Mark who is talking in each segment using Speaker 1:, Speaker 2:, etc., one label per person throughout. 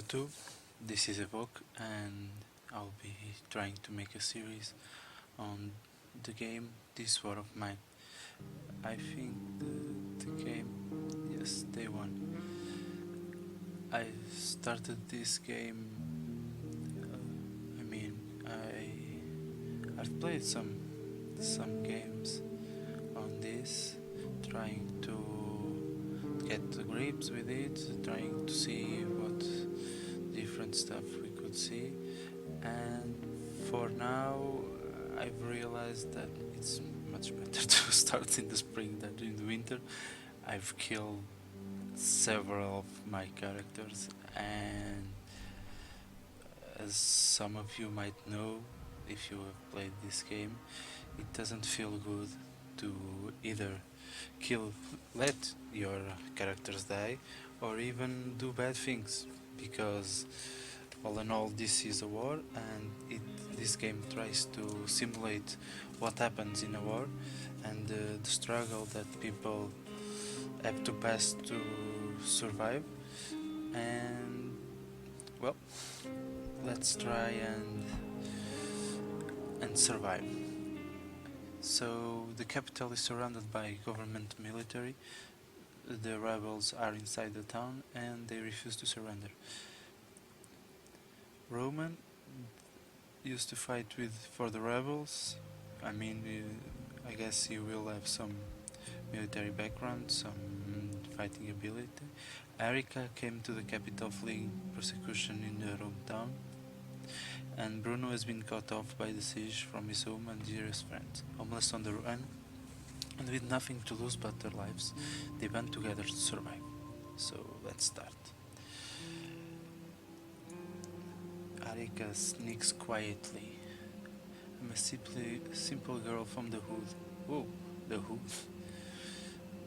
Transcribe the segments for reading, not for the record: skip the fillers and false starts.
Speaker 1: YouTube, this is ep1 and I'll be trying to make a series on the game This War of Mine. I think the game, yes, day one. I started this game, I've played some games on this, trying to get to grips with it, trying to see what different stuff we could see, and for now I've realized that it's much better to start in the spring than in the winter. I've killed several of my characters, and as some of you might know, if you have played this game, it doesn't feel good to either let your characters die or even do bad things, because all in all this is a war, and this game tries to simulate what happens in a war and the struggle that people have to pass to survive. And well, let's try and survive. So the capital is surrounded by government military. The rebels are inside the town and they refuse to surrender. Roman used to fight for the rebels. I guess he will have some military background, some fighting ability. Erica came to the capital fleeing persecution in her hometown, and Bruno has been cut off by the siege from his home and dearest friends. Homeless on the run, and with nothing to lose but their lives, they band together to survive. So let's start. Erica sneaks quietly. I'm a simple girl from the hood. Whoa, the hood.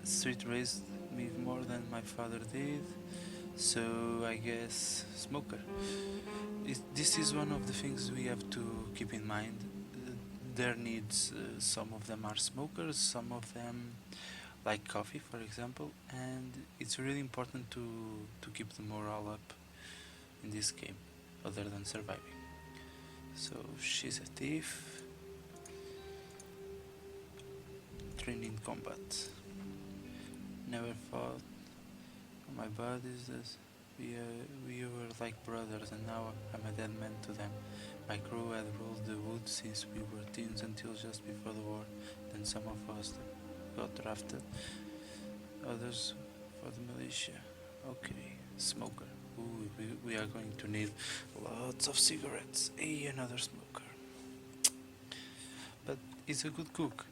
Speaker 1: The street raised me more than my father did, so I guess smoker. This is one of the things we have to keep in mind. Their needs, some of them are smokers, some of them like coffee, for example, and it's really important to keep the morale up in this game, other than surviving. So she's a thief, trained in combat. Never fought. My buddies, we were like brothers, and now I'm a dead man to them. My crew had ruled the woods since we were teens until just before the war. Then some of us got drafted, others for the militia. Okay, smoker. Ooh, we are going to need lots of cigarettes. Hey, another smoker. But he's a good cook.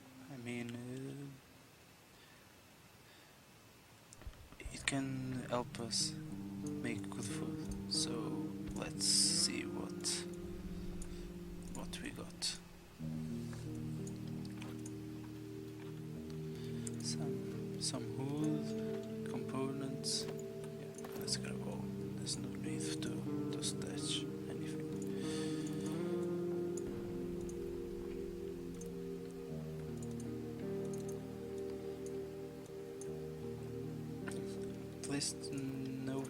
Speaker 1: It can help us make good food. So let's see what we got. Some wood components. Yeah, let's grab all. There's no need to stretch anything. At least no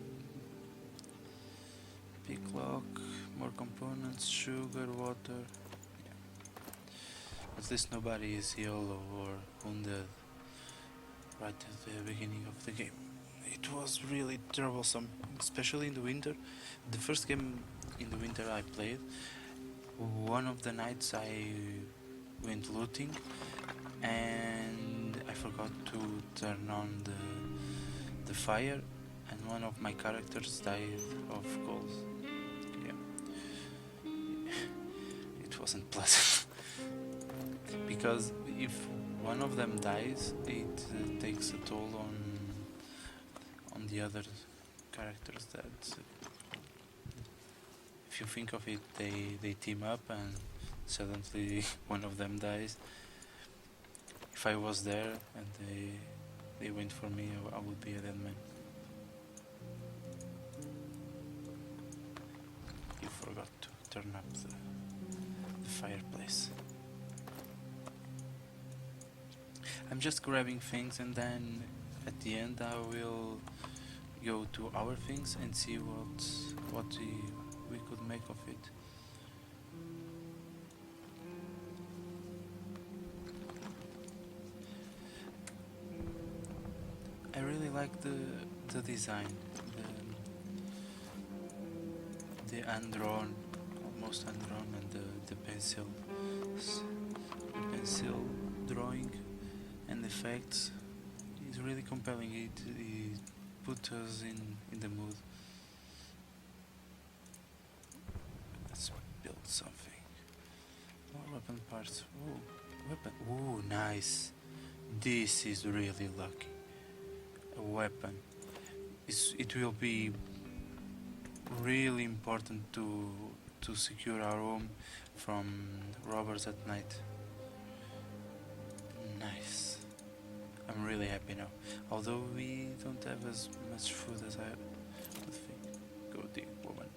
Speaker 1: pick lock, more components, sugar, water. Yeah. At least nobody is ill or wounded right at the beginning of the game. It was really troublesome, especially in the winter. The first game in the winter I played, one of the nights I went looting and I forgot to turn on the fire, and one of my characters died of cold. Yeah, it wasn't pleasant. Because if one of them dies, it takes a toll on the other characters. That if you think of it, they team up and suddenly one of them dies. If I was there and they went for me, I would be a dead man. You forgot to turn up the fireplace. I'm just grabbing things, and then at the end I will go to our things and see what we could make of it. I really like the design, the undrawn, almost undrawn, and the pencil drawing and effects is really compelling. It put us in the mood. Let's build something. More weapon parts. Ooh, weapon. Ooh, nice. This is really lucky. A weapon. It will be really important to secure our home from robbers at night. Nice. I'm really happy now. Although we don't have as much food as I would think. Go dig, woman.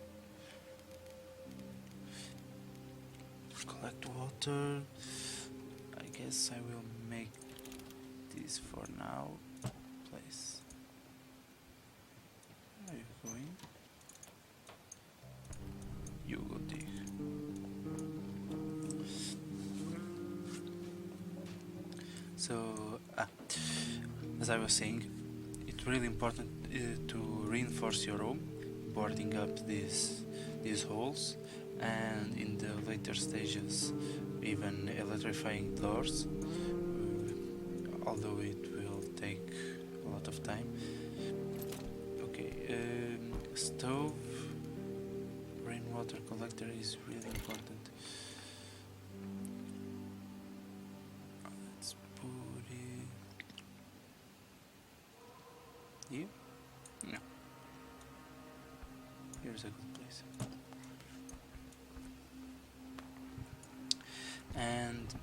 Speaker 1: Collect water. I guess I will make this for now. Place. Where are you going? You go dig. So, as I was saying, it's really important to reinforce your home, boarding up these holes, and in the later stages, even electrifying doors, although it will take a lot of time. Okay, stove, rainwater collector is really important. Let's put it here. No. Here's a good place. And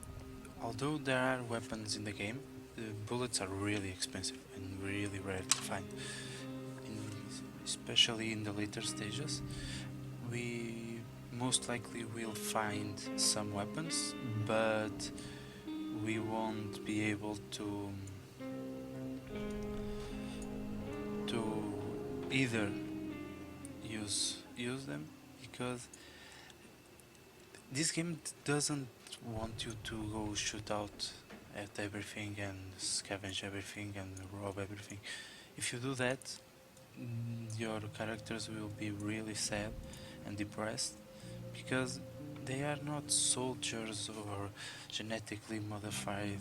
Speaker 1: although there are weapons in the game, the bullets are really expensive and really rare to find. Especially in the later stages, we most likely will find some weapons, but we won't be able to either use them, because this game doesn't want you to go shoot out at everything and scavenge everything and rob everything. If you do that, your characters will be really sad and depressed, because they are not soldiers or genetically modified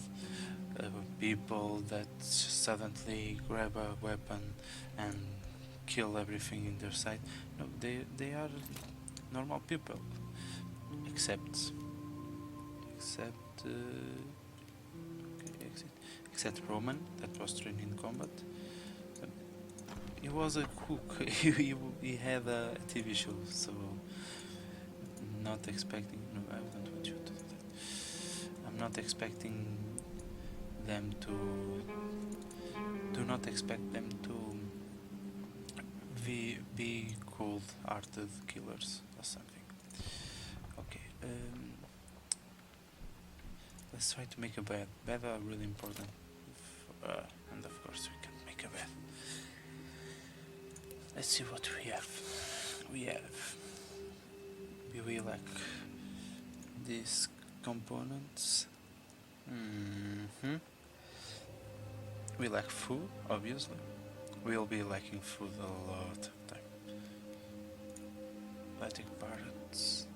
Speaker 1: people that suddenly grab a weapon and kill everything in their sight. No, they are normal people, except except Roman, that was trained in combat. He was a cook. he had a TV show, so not expecting. No, I don't want you to do that. I'm not expecting them to. Do not expect them to be cold-hearted killers or something. Okay. Let's try to make a bed. Beds are really important, and of course we can make a bed. Let's see what we have. We lack these components. We lack food, obviously. We'll be lacking food a lot of time. Electric parts.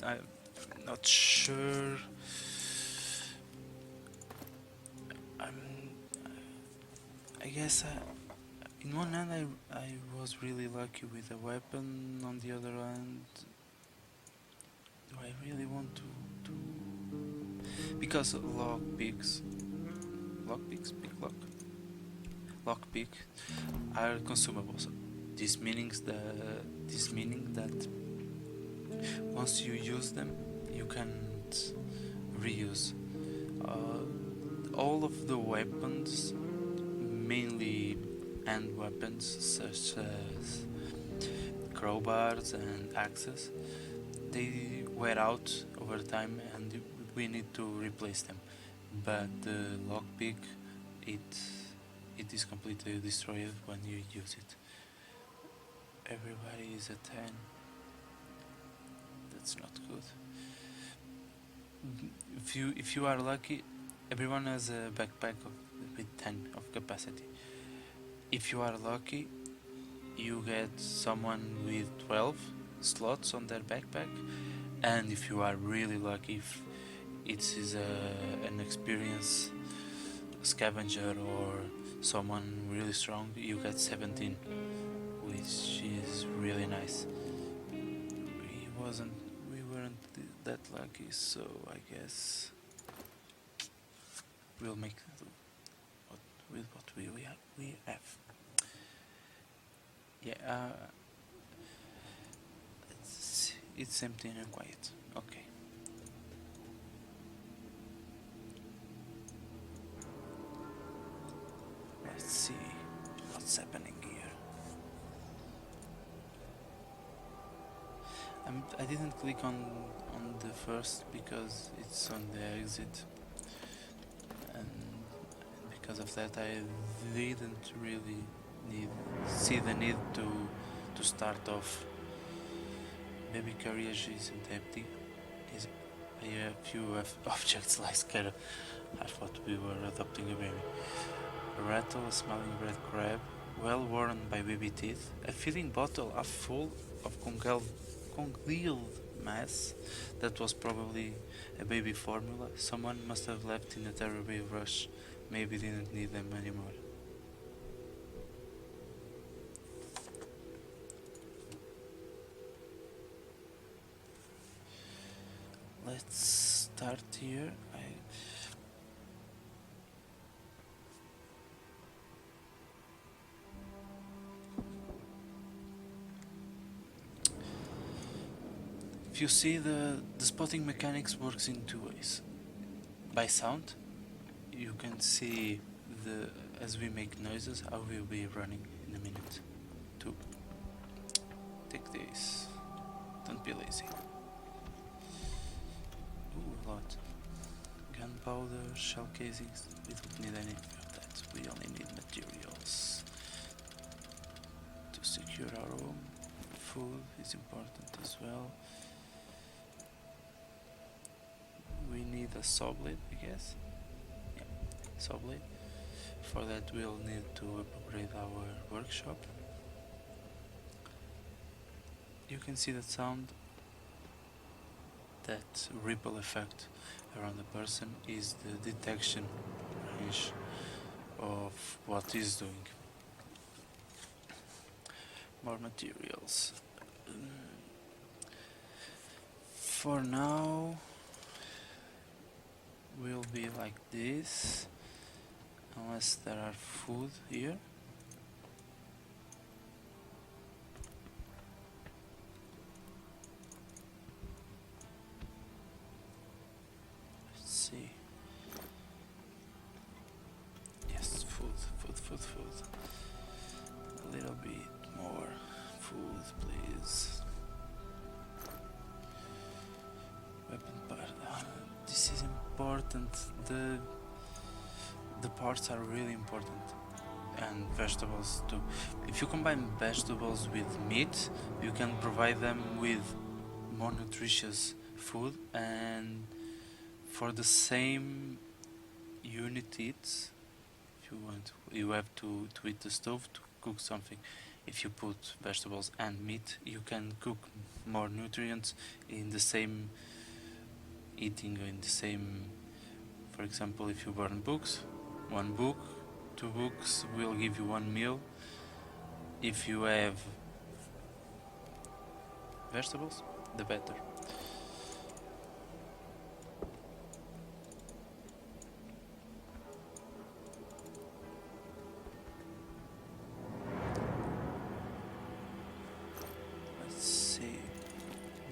Speaker 1: I'm not sure. I guess in one hand I was really lucky with a weapon. On the other hand, do I really want to because lockpicks, lockpick are consumables. This meaning that once you use them, you can't reuse. All of the weapons, mainly hand weapons such as crowbars and axes, they wear out over time and we need to replace them. But the lockpick, it it is completely destroyed when you use it. Everybody is a 10. That's not good. If you are lucky, everyone has a backpack with 10 of capacity. If you are lucky, you get someone with 12 slots on their backpack, and if you are really lucky, if it is an experience scavenger or someone really strong, you get 17, which is really nice. We weren't that lucky, so I guess we'll make do with what we have. Yeah, it's empty and quiet. Okay. Let's see what's happening here. I didn't click on the first because it's on the exit, and because of that I didn't really see the need to start off. Baby carriage isn't empty. Is a few objects like I thought we were adopting a baby. A rattle, a smiling red crab, well worn by baby teeth, a filling bottle half full of congealed mass that was probably a baby formula. Someone must have left in a terrible rush. Maybe didn't need them anymore. Let's start here. If you see, the spotting mechanics works in two ways. By sound, you can see as we make noises how we'll be running in a minute. Two. Take this. Don't be lazy. Ooh, a lot. Gunpowder, shell casings. We don't need anything of that. We only need materials to secure our home. Food is important as well. We need a saw blade, I guess. Yeah, saw blade. For that we'll need to upgrade our workshop. You can see that sound, that ripple effect around the person is the detection range of what he's doing. More materials. For now will be like this, unless there are food here. Let's see. Yes, food. A little bit more food, please. Weapon part. This is important. The parts are really important, and vegetables too. If you combine vegetables with meat, you can provide them with more nutritious food, and for the same unit eats, if you want, you have to eat the stove to cook something. If you put vegetables and meat, you can cook more nutrients in the same eating, in the same. For example, if you burn books, 1 book, 2 books will give you 1 meal. If you have vegetables, the better. Let's see.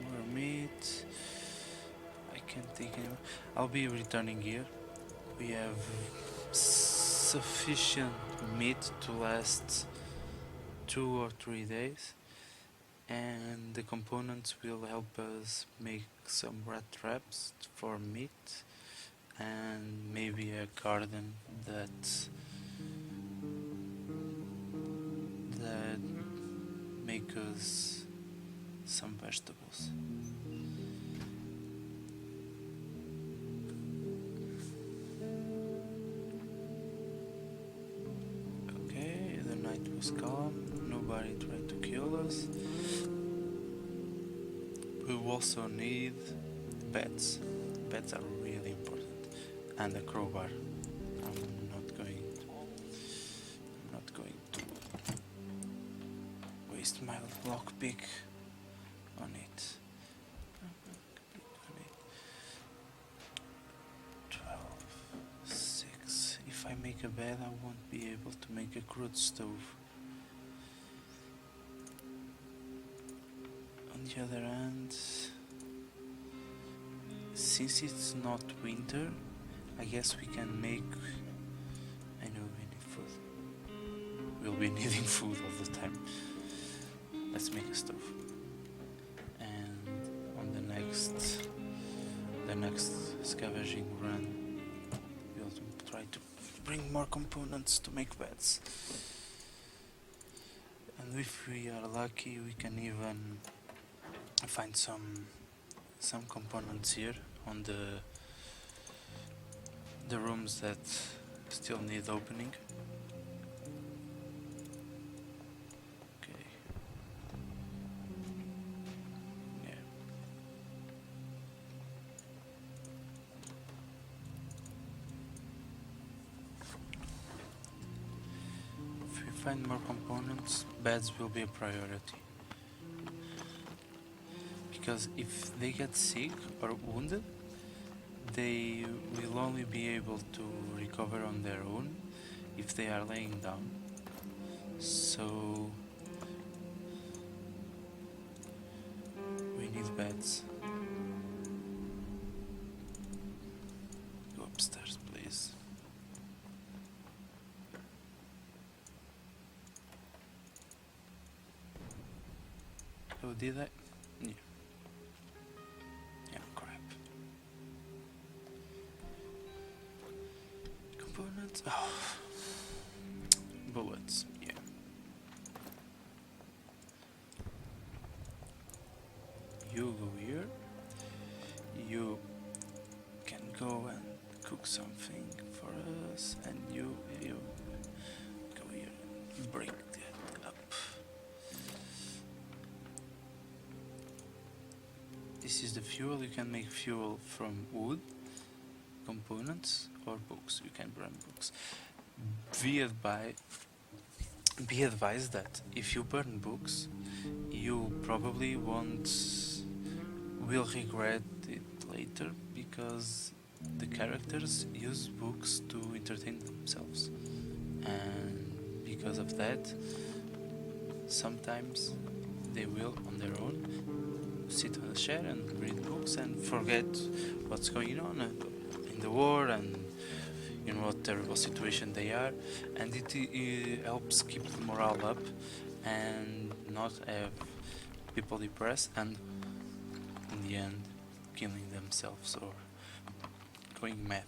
Speaker 1: More meat. I can't take any more. I'll be returning here. We have sufficient meat to last 2 or 3 days, and the components will help us make some rat traps for meat, and maybe a garden that that make us some vegetables. Okay, the night was calm, nobody tried to kill us. We also need beds. Beds are really important. And a crowbar. I'm not going to waste my lockpick on it. 12, 6. If I make a bed, I won't be able to make a crude stove. On the other hand, since it's not winter, I guess we can make... I know we need food. We'll be needing food all the time. Let's make a stove. And on the next scavenging run, we'll try to bring more components to make beds. And if we are lucky, we can even find some components here on the rooms that still need opening. Okay. Yeah. If we find more components, beds will be a priority. Because if they get sick or wounded, they will only be able to recover on their own if they are laying down. So we need beds. Go upstairs, please. Oh, did I? Yeah. Yeah, crap. Components. Oh. Bullets. Yeah. You go here. You can go and cook something for us, and you go here and break that up. This is the fuel. You can make fuel from wood, components, or books. You can burn books. Be advised that if you burn books, you probably will regret it later, because the characters use books to entertain themselves, and because of that, sometimes they will on their own sit on a chair and read books and forget what's going on in the war and in what terrible situation they are, and it helps keep the morale up and not have people depressed and in the end killing themselves or going mad.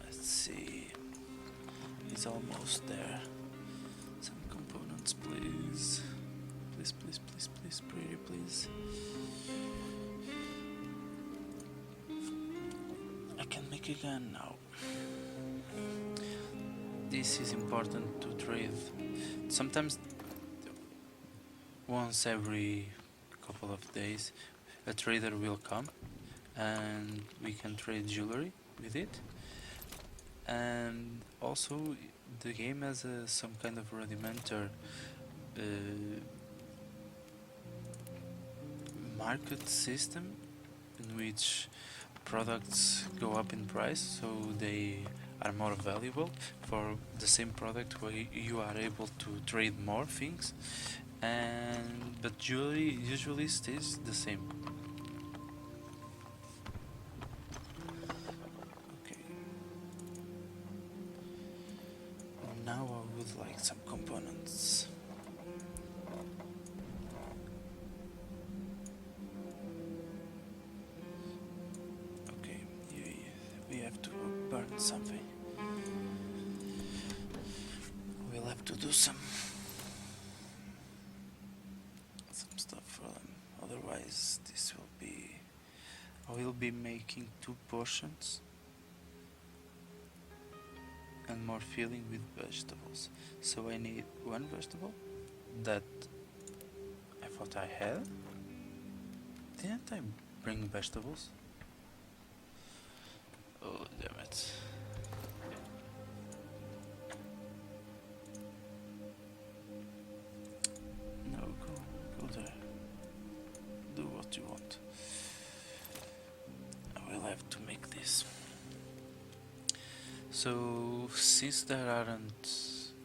Speaker 1: Let's see, he's almost there. Some components, please. Please, please, please, please, pretty please. I can make a gun now. This is important to trade. Sometimes once every couple of days a trader will come and we can trade jewelry with it. And also the game has some kind of rudimentary market system in which products go up in price, so they are more valuable. For the same product where you are able to trade more things, but jewelry usually stays the same. Okay. Now I would like some components. have to burn something. We'll have to do some stuff for them. Otherwise, this will be. I will be making 2 portions and more filling with vegetables. So I need 1 vegetable that I thought I had. Didn't I bring vegetables? Oh, damn it. No, go there. Do what you want. I will have to make this. So, since there aren't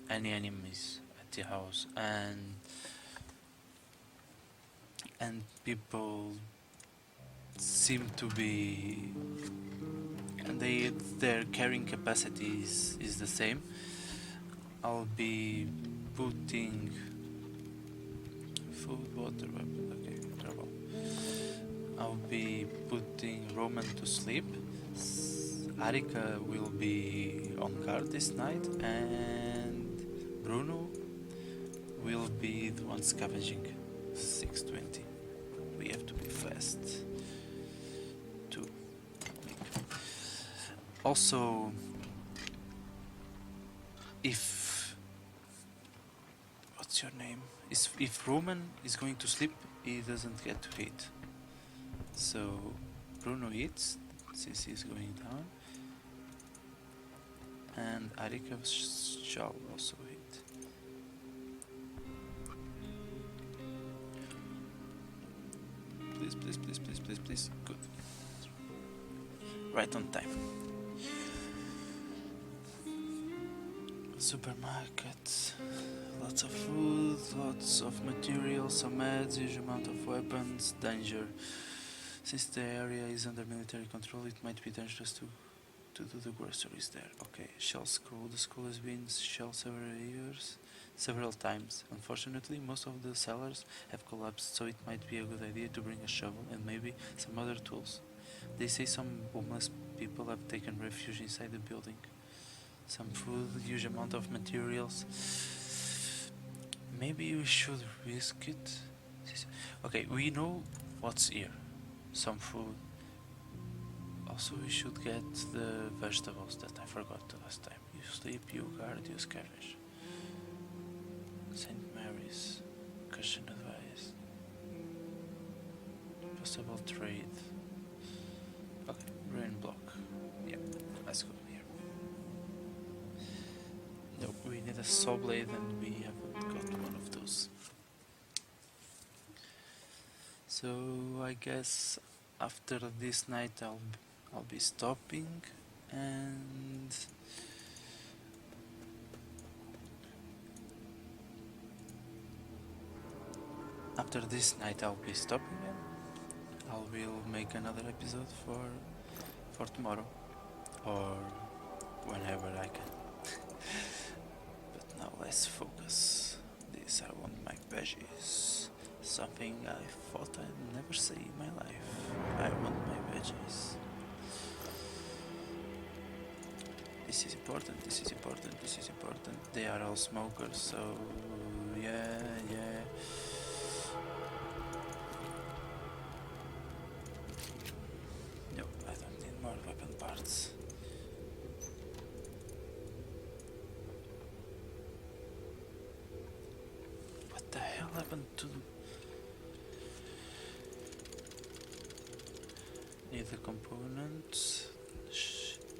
Speaker 1: any enemies at the house and people seem to be, and their carrying capacity is the same, I'll be putting food, water, weapon. Okay, trouble. I'll be putting Roman to sleep. Arika will be on guard this night, and Bruno will be the one scavenging. 6:20. We have to be fast. Too. Also, if what's your name? If Roman is going to sleep, he doesn't get to eat. So Bruno eats since he's going down, and Arika shall also eat. Please, please, please, please, please, please. Good. Right on time. Supermarket. Lots of food, lots of materials, some ads, huge amount of weapons, danger. Since the area is under military control, it might be dangerous to do the groceries there. Okay, Shell School. The school has been shelled several times. Unfortunately, most of the cellars have collapsed, so it might be a good idea to bring a shovel and maybe some other tools. They say some homeless people have taken refuge inside the building. Some food, huge amount of materials. Maybe we should risk it. Okay, we know what's here. Some food. Also, we should get the vegetables that I forgot the last time. You sleep, you guard, you scavenge. St. Mary's, cushion advice. Possible trade. Okay, rain block. Yep, let's go here. No, we need a saw blade and we haven't got one of those. So I guess after this night I'll be stopping, and after this night I'll be stopping, and I will make another episode for tomorrow or whenever I can. But now let's focus. This, I want my veggies. Something I thought I'd never say in my life. I want my veggies. This is important, this is important, this is important. They are all smokers, so yeah. No, I don't need more weapon parts. What the hell happened to... Need the components.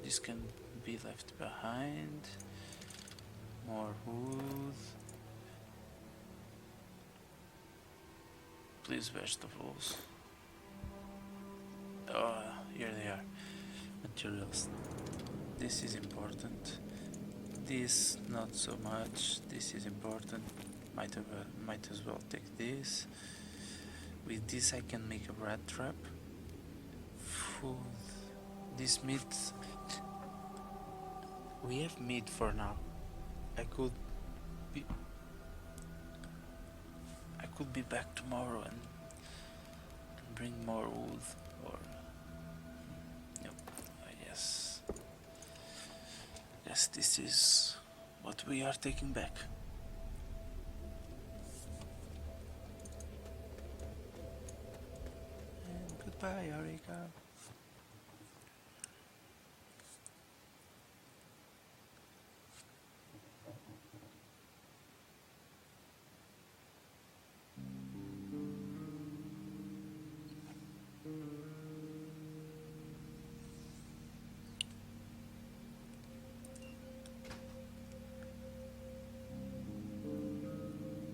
Speaker 1: This can be left behind. More wood. Please, vegetables. Oh, here they are. Materials. This is important. This not so much. This is important. Might as well take this. With this I can make a rat trap. Food. This meat. We have meat for now. I could be back tomorrow and bring more wood, or no, yes. guess this is what we are taking back. And goodbye, Arika.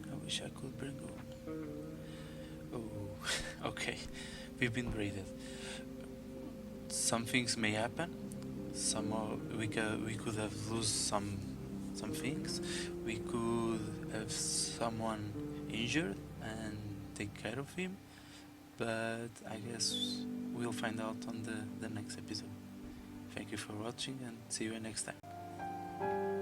Speaker 1: I wish I could bring home. Oh, okay. We've been raided. Some things may happen. We could have lose some things. We could have someone injured and take care of him. But I guess we'll find out on the next episode. Thank you for watching and see you next time.